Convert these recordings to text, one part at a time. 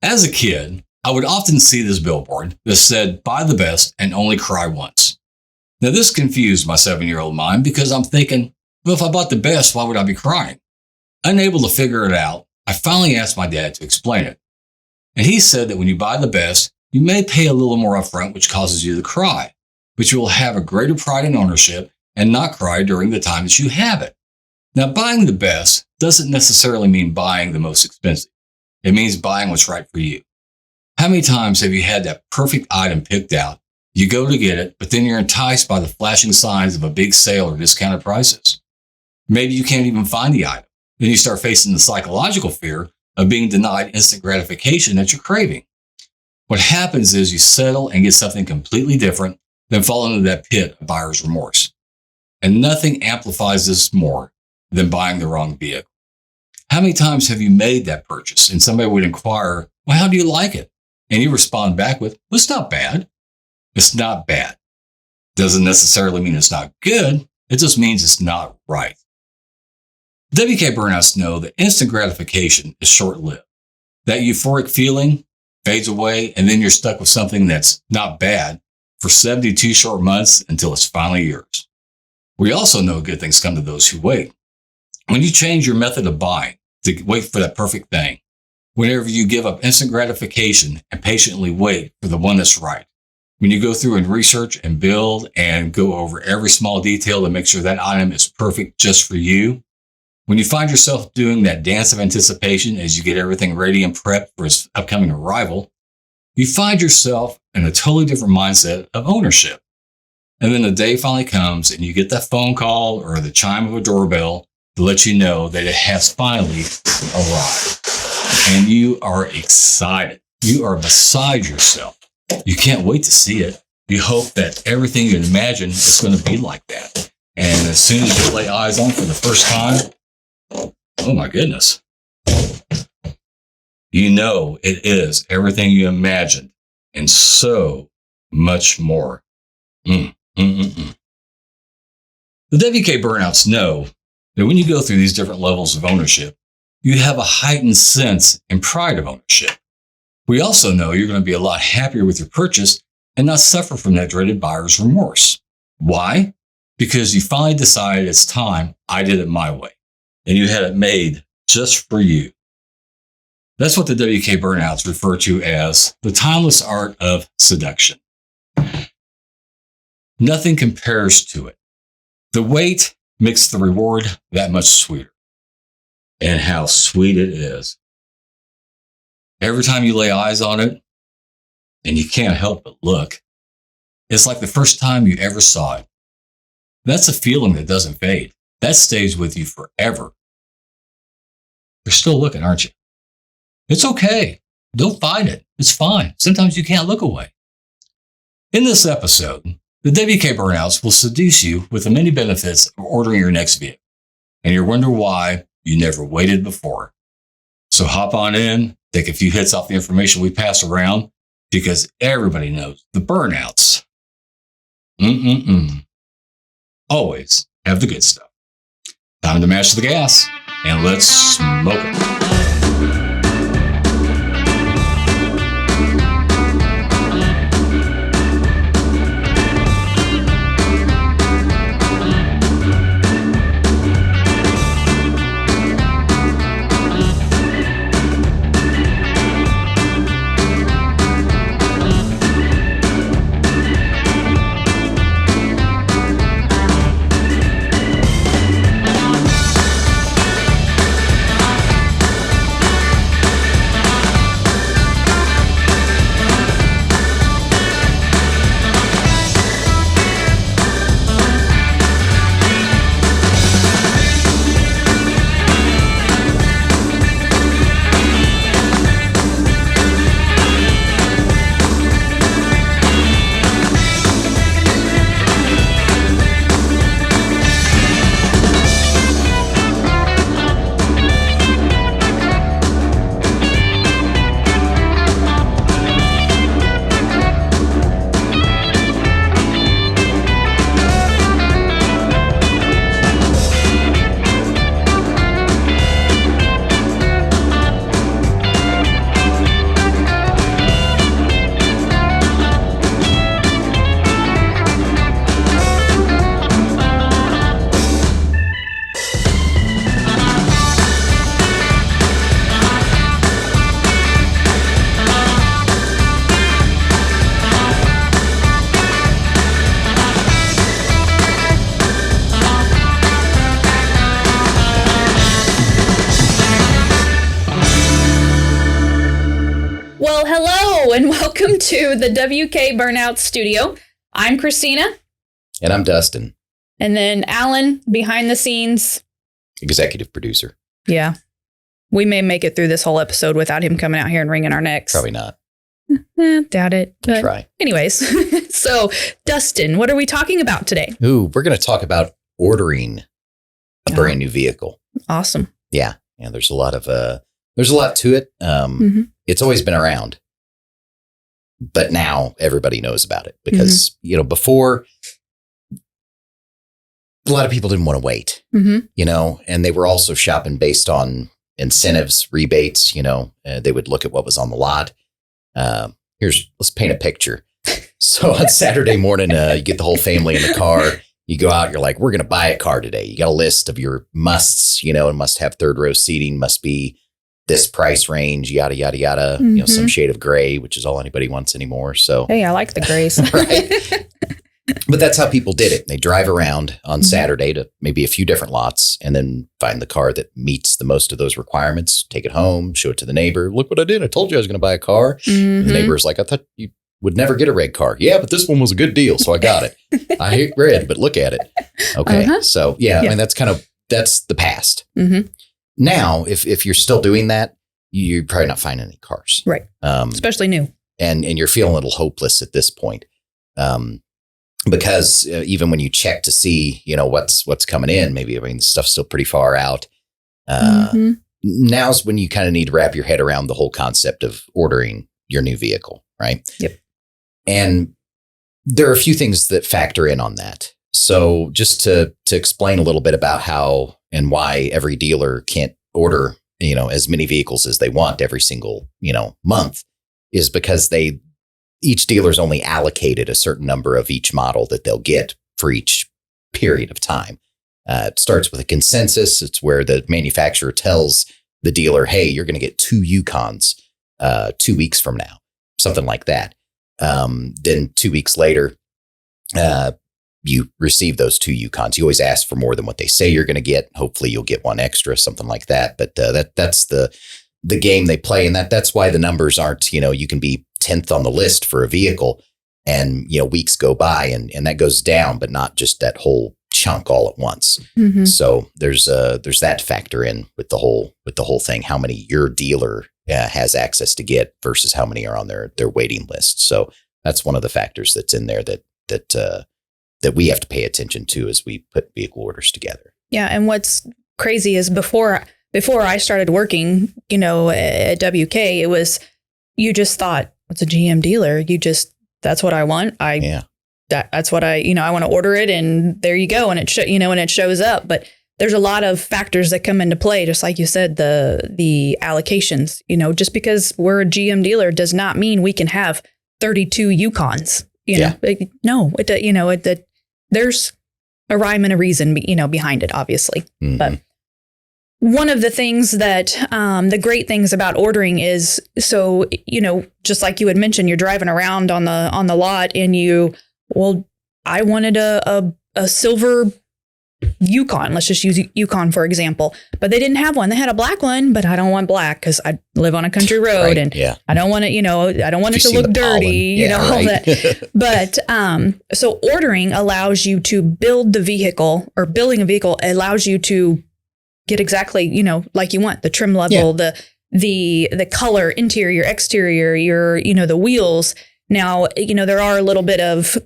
As a kid, I would often see this billboard that said, buy the best and only cry once. Now, this confused my 7-year-old mind because I'm thinking, well, if I bought the best, why would I be crying? Unable to figure it out, I finally asked my dad to explain it. And he said that when you buy the best, you may pay a little more upfront, which causes you to cry, but you will have a greater pride in ownership and not cry during the time that you have it. Now, buying the best doesn't necessarily mean buying the most expensive. It means buying what's right for you. How many times have you had that perfect item picked out? You go to get it, but then you're enticed by the flashing signs of a big sale or discounted prices. Maybe you can't even find the item. Then you start facing the psychological fear of being denied instant gratification that you're craving. What happens is you settle and get something completely different, then fall into that pit of buyer's remorse. And nothing amplifies this more than buying the wrong vehicle. How many times have you made that purchase and somebody would inquire, well, how do you like it? And you respond back with, well, it's not bad. It's not bad. Doesn't necessarily mean it's not good. It just means it's not right. W-K Burnouts know that instant gratification is short-lived. That euphoric feeling fades away, and then you're stuck with something that's not bad for 72 short months until it's finally yours. We also know good things come to those who wait. When you change your method of buying to wait for that perfect thing, whenever you give up instant gratification and patiently wait for the one that's right, when you go through and research and build and go over every small detail to make sure that item is perfect just for you, when you find yourself doing that dance of anticipation as you get everything ready and prepped for its upcoming arrival, you find yourself in a totally different mindset of ownership. And then the day finally comes and you get that phone call or the chime of a doorbell to let you know that it has finally arrived. And you are excited. You are beside yourself. You can't wait to see it. You hope that everything you imagine is going to be like that. And as soon as you lay eyes on it for the first time, oh my goodness. You know it is everything you imagined and so much more. The W-K Burnouts know that when you go through these different levels of ownership, you have a heightened sense and pride of ownership. We also know you're going to be a lot happier with your purchase and not suffer from that dreaded buyer's remorse. Why? Because you finally decided it's time, I did it my way. And you had it made just for you. That's what the W-K Burnouts refer to as the timeless art of seduction. Nothing compares to it. The wait makes the reward that much sweeter. And how sweet it is. Every time you lay eyes on it, and you can't help but look, it's like the first time you ever saw it. That's a feeling that doesn't fade. That stays with you forever. You're still looking, aren't you? It's okay. Don't fight it. It's fine. Sometimes you can't look away. In this episode, the W-K Burnouts will seduce you with the many benefits of ordering your next vehicle. And you wonder why you never waited before. So hop on in, take a few hits off the information we pass around, because everybody knows the burnouts. Always have the good stuff. Time to mash the gas, and let's smoke it. Well, hello and welcome to the W-K Burnouts studio. I'm Christina. And I'm Dustin. And then Alan, behind the scenes. Executive producer. Yeah. We may make it through this whole episode without him coming out here and wringing our necks. Probably not. Doubt it. But try. Anyways, so Dustin, what are we talking about today? Ooh, we're going to talk about ordering a brand new vehicle. Awesome. Yeah. There's a lot to it. It's always been around, but now everybody knows about it because, before a lot of people didn't want to wait, and they were also shopping based on incentives, rebates, they would look at what was on the lot. Let's paint a picture. So on Saturday morning, you get the whole family in the car. You go out, you're like, we're going to buy a car today. You got a list of your musts, and must have third row seating, must be this price range, yada, yada, yada, some shade of gray, which is all anybody wants anymore. So, hey, I like the grays. Right. But that's how people did it. They drive around on Saturday to maybe a few different lots and then find the car that meets the most of those requirements, take it home, show it to the neighbor. Look what I did. I told you I was going to buy a car. And the neighbor's like, I thought you would never get a red car. Yeah, but this one was a good deal. So I got it. I hate red, but look at it. Okay. So yeah, I mean, that's the past. Now, if you're still doing that, you're probably not finding any cars. Right. Especially new. And you're feeling a little hopeless at this point. Because even when you check to see, what's coming in, maybe, the stuff's still pretty far out. Now's when you kind of need to wrap your head around the whole concept of ordering your new vehicle, right? Yep. And there are a few things that factor in on that. So just to explain a little bit about how and why every dealer can't order, as many vehicles as they want every single, month is because each dealer's only allocated a certain number of each model that they'll get for each period of time. It starts with a consensus. It's where the manufacturer tells the dealer, hey, you're going to get 2 Yukons 2 weeks from now, something like that. Then 2 weeks later, you receive those 2 Yukons. You always ask for more than what they say you're going to get. Hopefully you'll get one extra, something like that. But that's the game they play. And that's why the numbers aren't, you can be 10th on the list for a vehicle and, weeks go by and that goes down, but not just that whole chunk all at once. So there's that factor in with the whole thing, how many your dealer has access to get versus how many are on their waiting list. So that's one of the factors that's in there that we have to pay attention to as we put vehicle orders together. Yeah. And what's crazy is before I started working, at WK, it was, you just thought, what's a GM dealer? That's what I want. That's what I want to order it and there you go. And it and it shows up, but there's a lot of factors that come into play. Just like you said, the allocations, just because we're a GM dealer does not mean we can have 32 Yukons, no, there's a rhyme and a reason, behind it, obviously. But one of the things that the great things about ordering is, so, just like you had mentioned, you're driving around on the lot and I wanted a silver Yukon. Let's just use Yukon, for example. But they didn't have one. They had a black one, but I don't want black because I live on a country road and I don't want it, I don't want it to look dirty, all that. But so ordering allows you to build the vehicle, or building a vehicle allows you to get exactly, like you want, the trim level, the color, interior, exterior, your, the wheels. Now, there are a little bit of,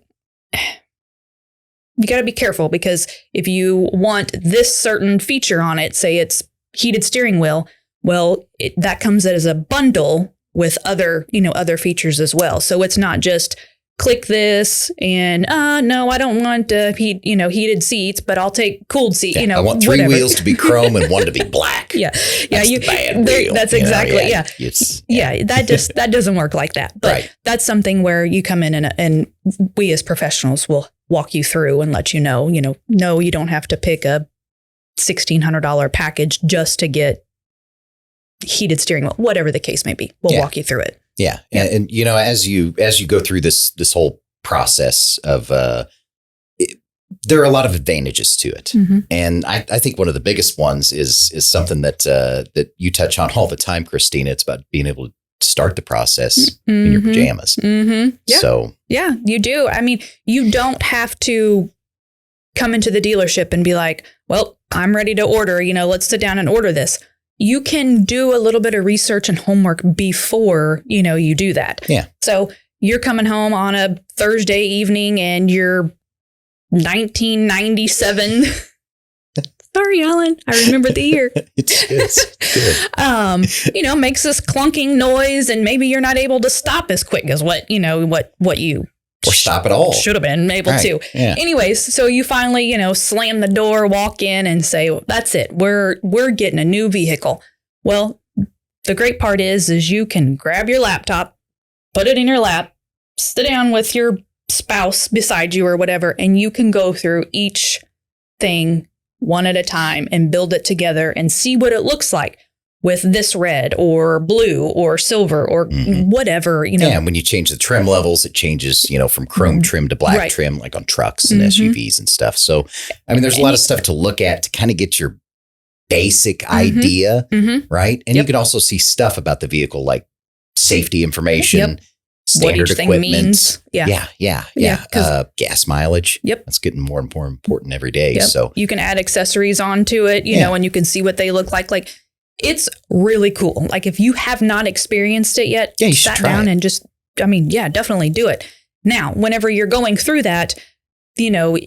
you got to be careful because if you want this certain feature on it, say it's heated steering wheel, well, that comes as a bundle with other, other features as well. So it's not just click this and no, I don't want heated seats, but I'll take cooled seats. I want 3 wheels to be chrome and one to be black. That's the bad wheel. That's exactly that doesn't work like that. But that's something where you come in and we as professionals will walk you through and let you know. No, you don't have to pick a $1,600 package just to get heated steering wheel, whatever the case may be. We'll walk you through it. Yeah. And as you go through this whole process of, there are a lot of advantages to it. And I think one of the biggest ones is something that you touch on all the time, Christina. It's about being able start the process in your pajamas. Mm-hmm. Yeah. So yeah, you do. I mean, you don't have to come into the dealership and be like, well, I'm ready to order, let's sit down and order this. You can do a little bit of research and homework before, you do that. Yeah. So you're coming home on a Thursday evening and you're 1997. Sorry, Alan. I remember the year. It's good. Makes this clunking noise, and maybe you're not able to stop as quick as what you or stop at all. Should have been able to. Yeah. Anyways, so you finally, slam the door, walk in, and say, well, "That's it. We're getting a new vehicle." Well, the great part is you can grab your laptop, put it in your lap, sit down with your spouse beside you or whatever, and you can go through each thing one at a time and build it together and see what it looks like with this red or blue or silver or whatever, Yeah, and when you change the trim levels, it changes, from chrome trim to black trim, like on trucks and SUVs and stuff. So, I mean, there's a lot of stuff to look at to kind of get your basic idea, right? And you can also see stuff about the vehicle, like safety information, standard equipment. Means. Yeah. Gas mileage. Yep. That's getting more and more important every day. Yep. So you can add accessories onto it, you know, and you can see what they look like. Like, it's really cool. Like, if you have not experienced it yet, you sat down and just, definitely do it. Now, whenever you're going through that, you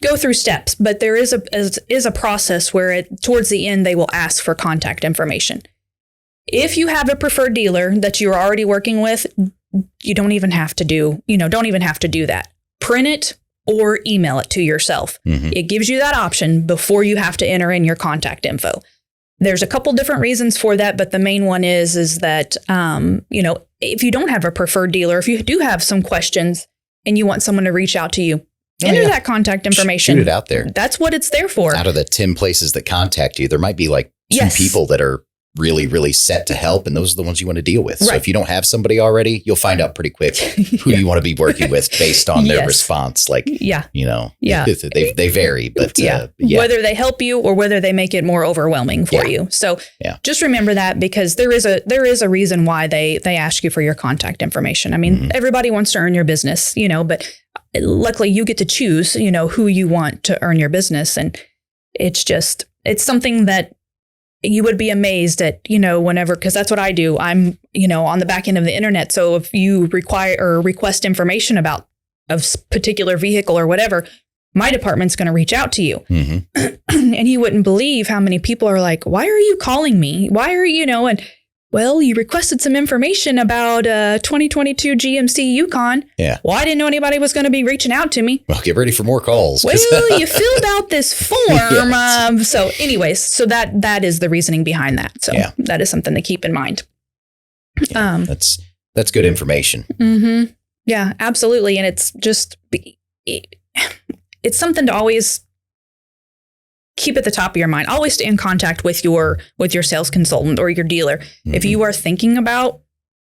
go through steps, but there is a process where towards the end, they will ask for contact information. If you have a preferred dealer that you're already working with, you don't even have to do that. Print it or email it to yourself. It gives you that option before you have to enter in your contact info. There's a couple different reasons for that, but the main one is that, if you don't have a preferred dealer, if you do have some questions and you want someone to reach out to you, enter that contact information. Shoot it out there. That's what it's there for. Out of the 10 places that contact you, there might be like two people that are really, really set to help. And those are the ones you want to deal with. So if you don't have somebody already, you'll find out pretty quick who you want to be working with based on their response. Like, they vary, but whether they help you or whether they make it more overwhelming for you. So just remember that, because there is a reason why they ask you for your contact information. I mean, everybody wants to earn your business, but luckily you get to choose, who you want to earn your business. And it's something that you would be amazed at, whenever, because that's what I do. I'm, on the back end of the internet. So if you require or request information about a particular vehicle or whatever, my department's going to reach out to you. And you wouldn't believe how many people are like, why are you calling me? Why are you, and well, you requested some information about 2022 GMC Yukon. Yeah. Well, I didn't know anybody was going to be reaching out to me. Well, get ready for more calls. Well, you filled out this form. So anyways, so that is the reasoning behind that. So that is something to keep in mind. That's good information. Yeah, absolutely. And it's just, it's something to always keep at the top of your mind. Always stay in contact with your sales consultant or your dealer. If you are thinking about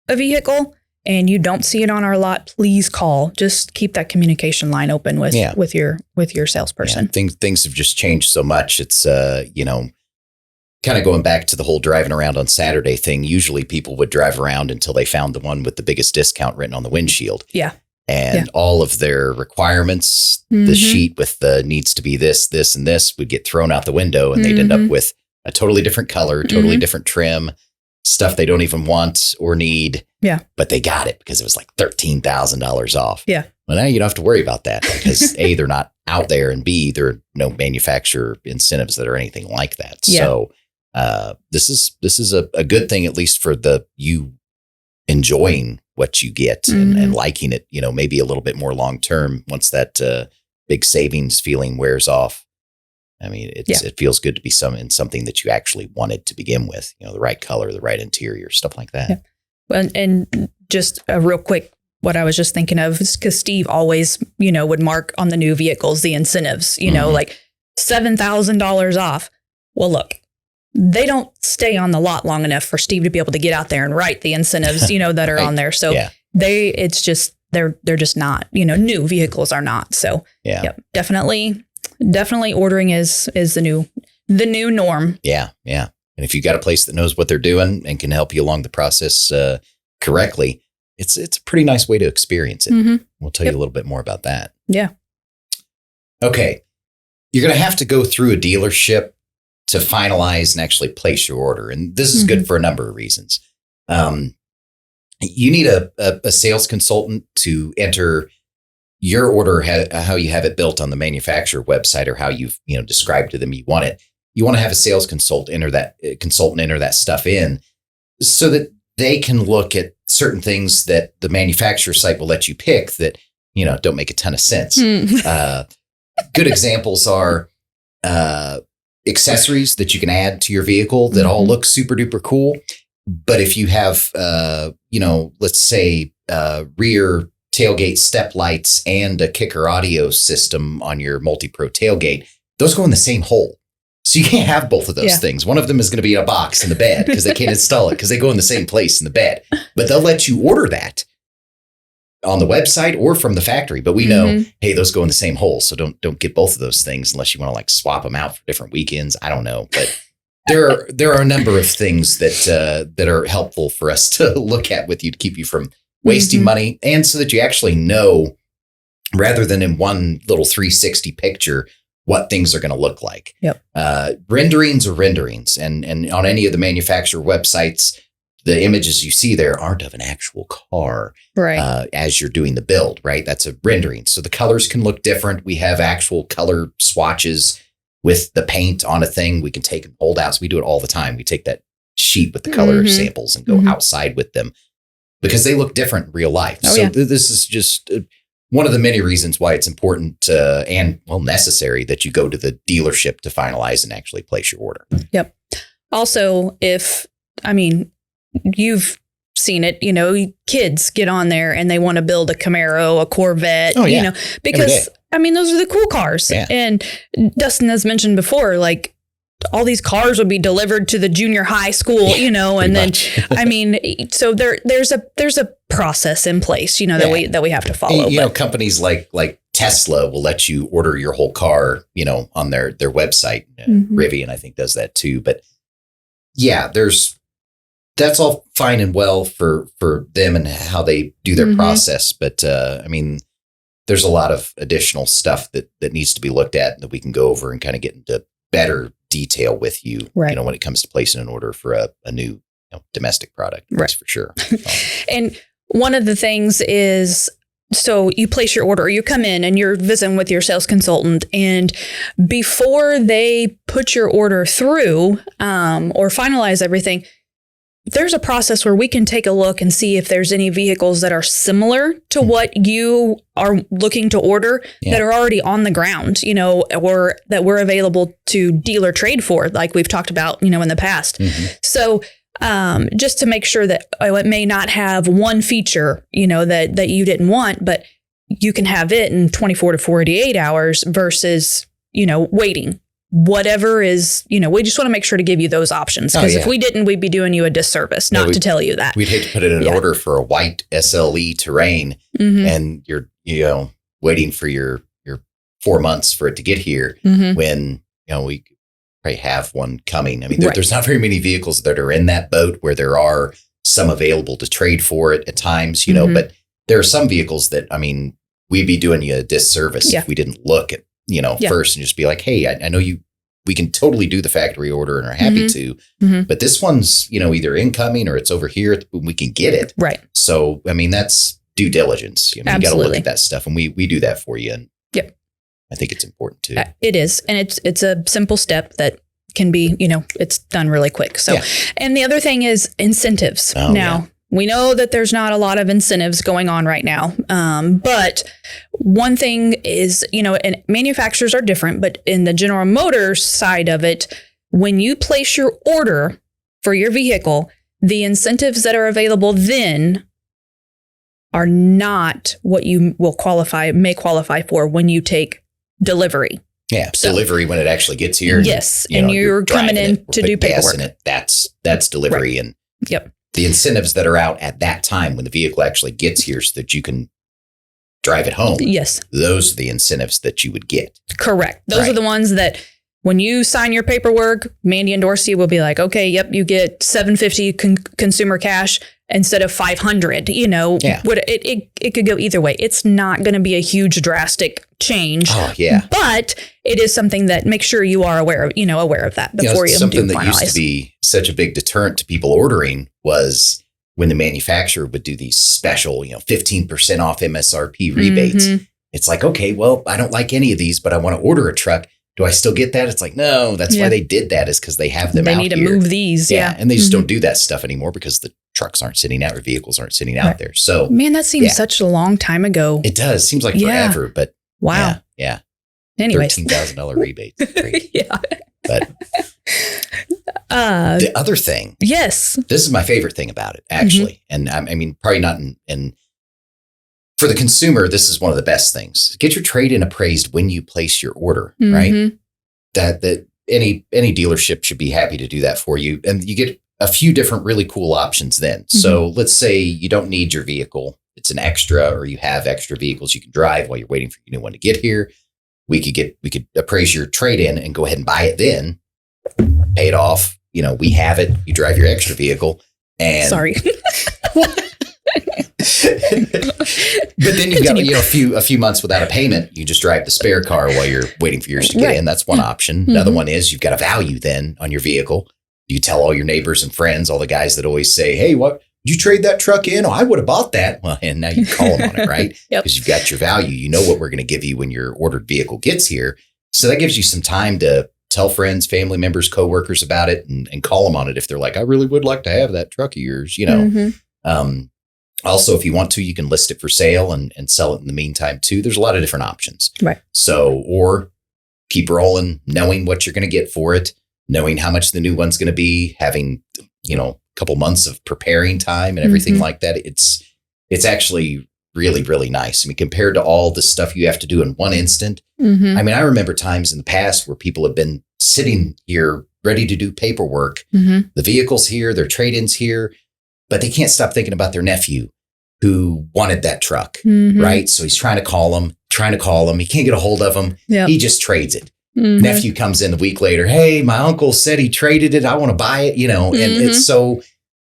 a vehicle and you don't see it on our lot, please call. Just keep that communication line open with your salesperson. Things have just changed so much. It's kind of going back to the whole driving around on Saturday thing. Usually people would drive around until they found the one with the biggest discount written on the windshield. Yeah. And all of their requirements, the sheet with the needs to be this, this, and this would get thrown out the window, and they'd end up with a totally different color, totally different trim, stuff they don't even want or need. Yeah. But they got it because it was like $13,000 off. Yeah. Well, now you don't have to worry about that because A, they're not out there, and B, there are no manufacturer incentives that are anything like that. Yeah. So this is a good thing, at least for you enjoying what you get and liking it, maybe a little bit more long term once that big savings feeling wears off. I mean, it feels good to be something that you actually wanted to begin with, the right color, the right interior, stuff like that. Yeah. Well, and just a real quick, what I was just thinking of is because Steve always, would mark on the new vehicles, the incentives, like $7,000 off. Well, look, they don't stay on the lot long enough for Steve to be able to get out there and write the incentives, that are on there. So they're just not, new vehicles are not. So definitely ordering is the new norm. Yeah. And if you got a place that knows what they're doing and can help you along the process correctly, it's a pretty nice way to experience it. Mm-hmm. We'll tell you a little bit more about that. Yeah. Okay. You're going to have to go through a dealership to finalize and actually place your order. And this is good for a number of reasons. You need a sales consultant to enter your order, how you have it built on the manufacturer website, or how you've described to them you want it. You want to have a sales consultant enter that stuff in, so that they can look at certain things that the manufacturer site will let you pick that don't make a ton of sense. Good examples are accessories that you can add to your vehicle that all look super duper cool. But if you have, let's say rear tailgate step lights and a kicker audio system on your multi-pro tailgate, those go in the same hole. So you can't have both of those things. One of them is going to be in a box in the bed because they can't install it because they go in the same place in the bed. But they'll let you order that on the website or from the factory. But we know, hey, those go in the same hole. So don't get both of those things unless you want to like swap them out for different weekends. I don't know. But there are a number of things that are helpful for us to look at with you to keep you from wasting money, and so that you actually know, rather than in one little 360 picture, what things are going to look like. Yep. Renderings are renderings. And on any of the manufacturer websites, the images you see there aren't of an actual car, right? As you're doing the build, right? That's a rendering. So the colors can look different. We have actual color swatches with the paint on a thing. We can take and hold out. So we do it all the time. We take that sheet with the color samples and go outside with them because they look different in real life. This is just one of the many reasons why it's important and necessary that you go to the dealership to finalize and actually place your order. Yep. Also, you've seen it, kids get on there and they want to build a Camaro, a Corvette, because those are the cool cars. Yeah. And Dustin has mentioned before, like all these cars would be delivered to the junior high school, and then, so there's a process in place, that we have to follow. Companies like Tesla will let you order your whole car, on their website. Rivian, I think, does that too. But yeah, that's all fine and well for them and how they do their process. But there's a lot of additional stuff that needs to be looked at that we can go over and kind of get into better detail with you, right, when it comes to placing an order for a new domestic product. Right. That's for sure. And one of the things is, so you place your order, you come in and you're visiting with your sales consultant, and before they put your order through or finalize everything, there's a process where we can take a look and see if there's any vehicles that are similar to what you are looking to order that are already on the ground, or that we're available to dealer trade for, like we've talked about, in the past. So just to make sure that it may not have one feature, that you didn't want, but you can have it in 24 to 48 hours versus, waiting. Whatever is, we just want to make sure to give you those options, because if we didn't, we'd be doing you a disservice not to tell you that. We'd hate to put in an order for a white SLE Terrain and you're, waiting for your 4 months for it to get here when, we probably have one coming. There's not very many vehicles that are in that boat where there are some available to trade for it at times, but there are some vehicles that, we'd be doing you a disservice if we didn't look at, first and just be like, hey, I know we can totally do the factory order and are happy to, but this one's, either incoming or it's over here. We can get it. Right. So, that's due diligence. You got to look at that stuff, and we do that for you. And I think it's important too. It is. And it's a simple step that can be, it's done really quick. So, and the other thing is incentives. We know that there's not a lot of incentives going on right now. But one thing is, and manufacturers are different, but in the General Motors side of it, when you place your order for your vehicle, the incentives that are available then are not what you may qualify for when you take delivery. Yeah, so, delivery when it actually gets here. Yes, and you're coming in to do paperwork. In it, that's delivery. Right. And the incentives that are out at that time when the vehicle actually gets here so that you can drive it home. Yes. Those are the incentives that you would get. Correct. Those are the ones that when you sign your paperwork, Mandy and Dorsey will be like, okay, yep, you get $750 consumer cash instead of $500. It could go either way. It's not going to be a huge drastic change. Oh yeah. But it is something that make sure you are aware of that before you something do that finalize. used to be such a big deterrent to people ordering was when the manufacturer would do these special, 15% off MSRP rebates. Mm-hmm. It's like, okay, well, I don't like any of these, but I want to order a truck. Do I still get that? It's like, no, that's why they did that, is because they have them out here. They need to move these. Yeah. And they just don't do that stuff anymore because the trucks aren't sitting out or vehicles aren't sitting out there. So, man, that seems such a long time ago. It does. Seems like forever, but wow. Yeah. Anyways. $13,000 rebates. Great. Yeah. But the other thing. Yes. This is my favorite thing about it, actually. And I mean, probably not in for the consumer, this is one of the best things. Get your trade-in appraised when you place your order, right? That any dealership should be happy to do that for you. And you get a few different really cool options then. So let's say you don't need your vehicle. It's an extra, or you have extra vehicles you can drive while you're waiting for your new one to get here. We could appraise your trade-in and go ahead and buy it then, pay it off. We have it. You drive your extra vehicle and sorry. But then you've got a few months without a payment. You just drive the spare car while you're waiting for yours to get in. That's one option. Another one is you've got a value then on your vehicle. You tell all your neighbors and friends, all the guys that always say, hey, what, did you trade that truck in? Oh, I would have bought that. Well, and now you call them on it, right? Because you've got your value. You know what we're going to give you when your ordered vehicle gets here. So that gives you some time to tell friends, family members, coworkers about it and call them on it if they're like, I really would like to have that truck of yours, Also, if you want to, you can list it for sale and sell it in the meantime, too. There's a lot of different options. Right. So, or keep rolling, knowing what you're going to get for it, knowing how much the new one's going to be, having, a couple months of preparing time and everything like that. It's actually really, really nice. I mean, compared to all the stuff you have to do in one instant. I mean, I remember times in the past where people have been sitting here ready to do paperwork. The vehicle's here, their trade-in's here, but they can't stop thinking about their nephew who wanted that truck, right? So he's trying to call him. He can't get a hold of him. He just trades it. Nephew comes in a week later. Hey, my uncle said he traded it. I want to buy it, and it's so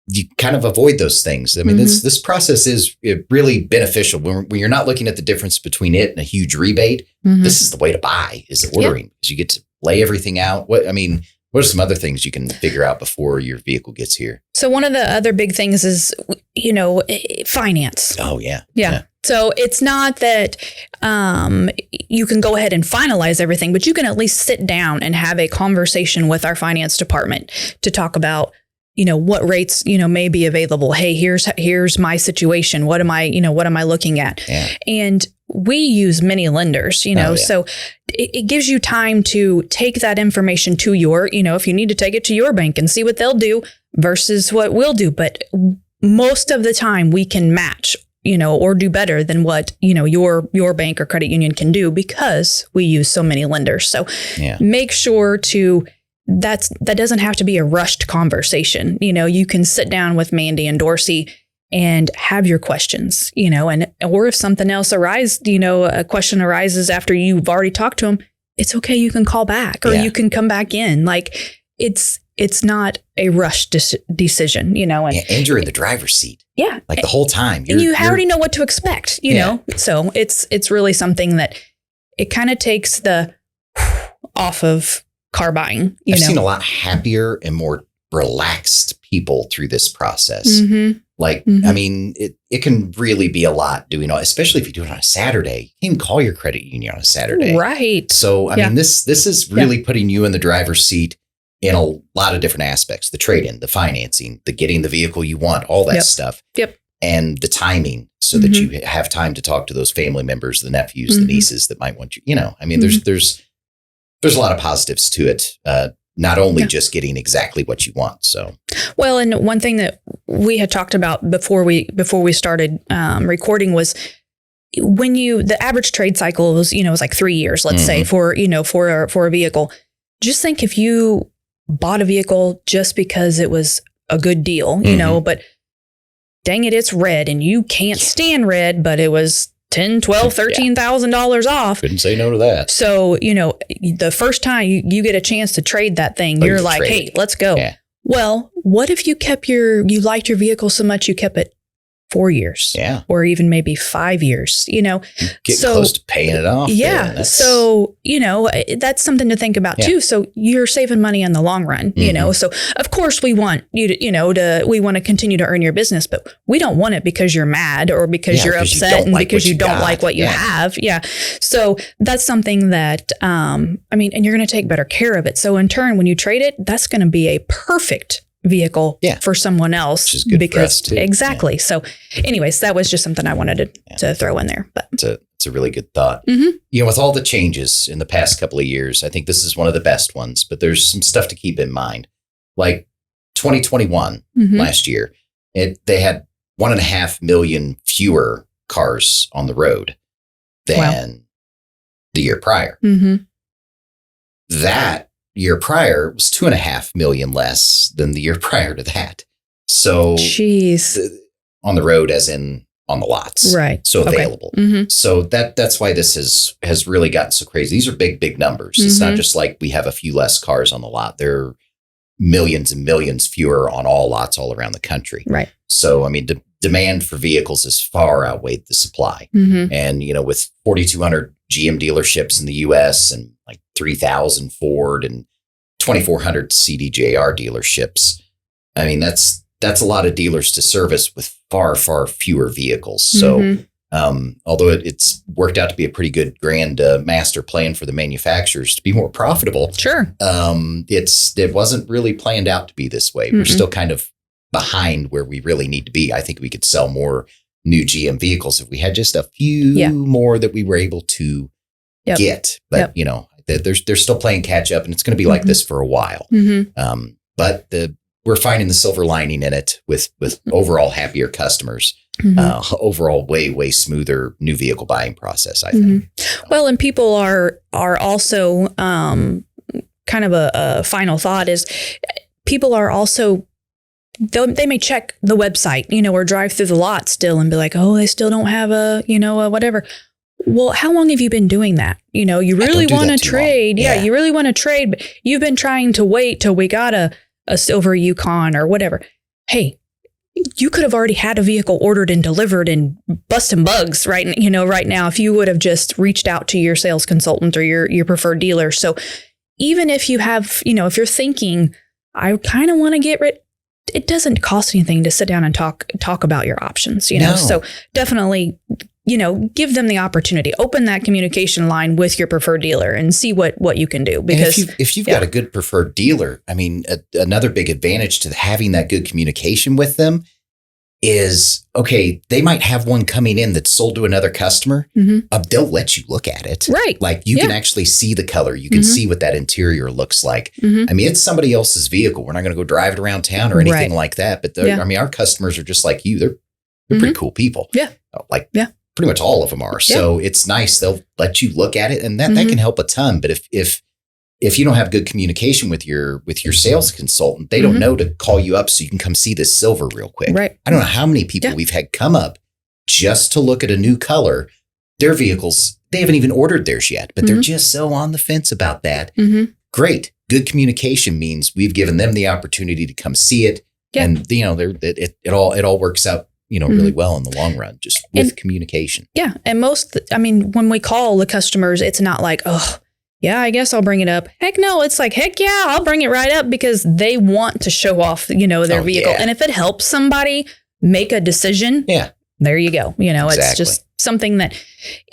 you kind of avoid those things. I mean, this process is really beneficial when you're not looking at the difference between it and a huge rebate. This is the way to buy, is ordering, because you get to lay everything out. What are some other things you can figure out before your vehicle gets here? So one of the other big things is, finance. Oh, yeah. Yeah. So it's not that you can go ahead and finalize everything, but you can at least sit down and have a conversation with our finance department to talk about, what rates, may be available. Hey, here's my situation. What am I looking at? Yeah. And we use many lenders, so it gives you time to take that information to your, if you need to take it to your bank and see what they'll do versus what we'll do. But most of the time we can match, or do better than what, your bank or credit union can do because we use so many lenders. So make sure that doesn't have to be a rushed conversation. You can sit down with Mandy and Dorsey and have your questions, or if something else arises, a question arises after you've already talked to them, it's okay. You can call back or you can come back in. Like it's not a rushed decision, and you're in the driver's seat. Yeah. Like the whole time. And you already know what to expect, you know? So it's really something that it kind of takes the off of car buying. I've seen a lot happier and more relaxed people through this process. I mean, it can really be a lot doing, especially if you do it on a Saturday. You can call your credit union on a Saturday. Right. So, I mean, this is really putting you in the driver's seat in a lot of different aspects: the trade-in, the financing, the getting the vehicle you want, all that stuff. Yep. And the timing so that you have time to talk to those family members, the nephews, the nieces that might want you, I mean, there's a lot of positives to it. Not only just getting exactly what you want. So, well, and one thing that we had talked about before we started recording was when the average trade cycle was, was like 3 years, let's say for a vehicle. Just think if you bought a vehicle just because it was a good deal, but dang it, it's red and you can't stand red, but it was $10, $12, $13,000 off. Couldn't say no to that. So, the first time you get a chance to trade that thing, you're like, hey, let's go. Yeah. Well, what if you liked your vehicle so much you kept it 4 years, or even maybe 5 years, you get close to paying it off. Yeah. So, that's something to think about too. So you're saving money in the long run, so of course we want you to, we want to continue to earn your business, but we don't want it because you're mad or because you're upset and because you don't like what you have. Yeah. So that's something that, and you're going to take better care of it. So in turn, when you trade it, that's going to be a perfect vehicle for someone else. Which is good for us too. Exactly. So anyways, that was just something I wanted to throw in there. But it's a really good thought. Mm-hmm. With all the changes in the past couple of years, I think this is one of the best ones, but there's some stuff to keep in mind. Like 2021 last year, they had 1.5 million fewer cars on the road than the year prior. Mm-hmm. That year prior was 2.5 million less than the year prior to that. So on the road, as in on the lots, right? So available. Mm-hmm. So that's why this has really gotten so crazy. These are big numbers. It's not just like we have a few less cars on the lot. There are millions and millions fewer on all lots all around the country. Right. So demand for vehicles has far outweighed the supply. Mm-hmm. And with 4,200 GM dealerships in the U.S. and like 3,000 Ford and 2,400 CDJR dealerships. That's a lot of dealers to service with far fewer vehicles. So, although it's worked out to be a pretty good grand master plan for the manufacturers to be more profitable, sure, it wasn't really planned out to be this way. We're still kind of behind where we really need to be. I think we could sell more new GM vehicles if we had just a few more that we were able to get. But they're still playing catch up, and it's going to be like this for a while. Mm-hmm. But we're finding the silver lining in it with overall happier customers, overall way smoother new vehicle buying process, I think. So. Well, and people are also kind of a final thought is people are also, they may check the website, or drive through the lot still and be like, oh, they still don't have a whatever. Well, how long have you been doing that? You really want to trade. Yeah, you really want to trade, but you've been trying to wait till we got a silver Yukon or whatever. Hey, you could have already had a vehicle ordered and delivered and busting bugs right now if you would have just reached out to your sales consultant or your preferred dealer. So even if you have, if you're thinking, I kind of want to get rid, it doesn't cost anything to sit down and talk about your options, No. So definitely, give them the opportunity, open that communication line with your preferred dealer and see what you can do. Because if you've got a good preferred dealer, another big advantage to having that good communication with them is, okay, they might have one coming in that's sold to another customer. Mm-hmm. They'll let you look at it. Right. Like you can actually see the color. You can see what that interior looks like. Mm-hmm. It's somebody else's vehicle. We're not going to go drive it around town or anything like that. But our customers are just like you. They're pretty cool people. Yeah. Pretty much all of them are. Yeah. So it's nice. They'll let you look at it, and that can help a ton. But if you don't have good communication with your sales consultant, they don't know to call you up so you can come see this silver real quick. Right. I don't know how many people we've had come up just to look at a new color. Their vehicles, they haven't even ordered theirs yet, but they're just so on the fence about that. Mm-hmm. Great. Good communication means we've given them the opportunity to come see it. Yeah. And it all works out really well in the long run, just with communication. Yeah. And when we call the customers, it's not like, oh, yeah, I guess I'll bring it up. Heck no, it's like, heck yeah, I'll bring it right up because they want to show off, their vehicle. Yeah. And if it helps somebody make a decision, there you go. It's just something that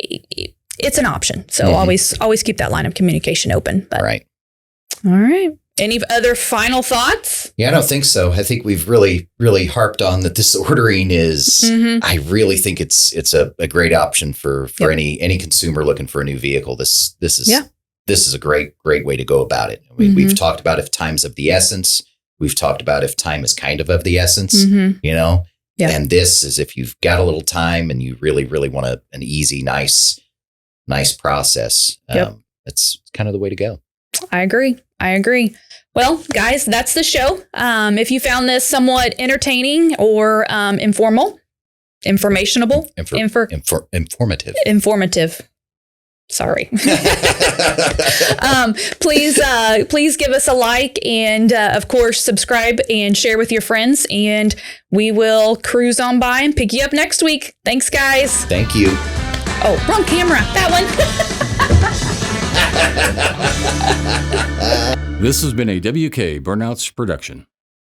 it's an option. So always keep that line of communication open. But, right. All right. Any other final thoughts? Yeah, I don't think so. I think we've really, really harped on that this ordering is, I really think it's a great option for any consumer looking for a new vehicle. This is a great way to go about it. We've talked about if time's of the essence. We've talked about if time is kind of the essence, Yeah. And this is if you've got a little time and you really, really want an easy, nice process. It's kind of the way to go. I agree. Well, guys, that's the show. If you found this somewhat entertaining or informal, informationable, informative. Informative. Sorry. Please give us a like and, of course, subscribe and share with your friends. And we will cruise on by and pick you up next week. Thanks, guys. Thank you. Oh, wrong camera. That one. This has been a W-K Burnouts production.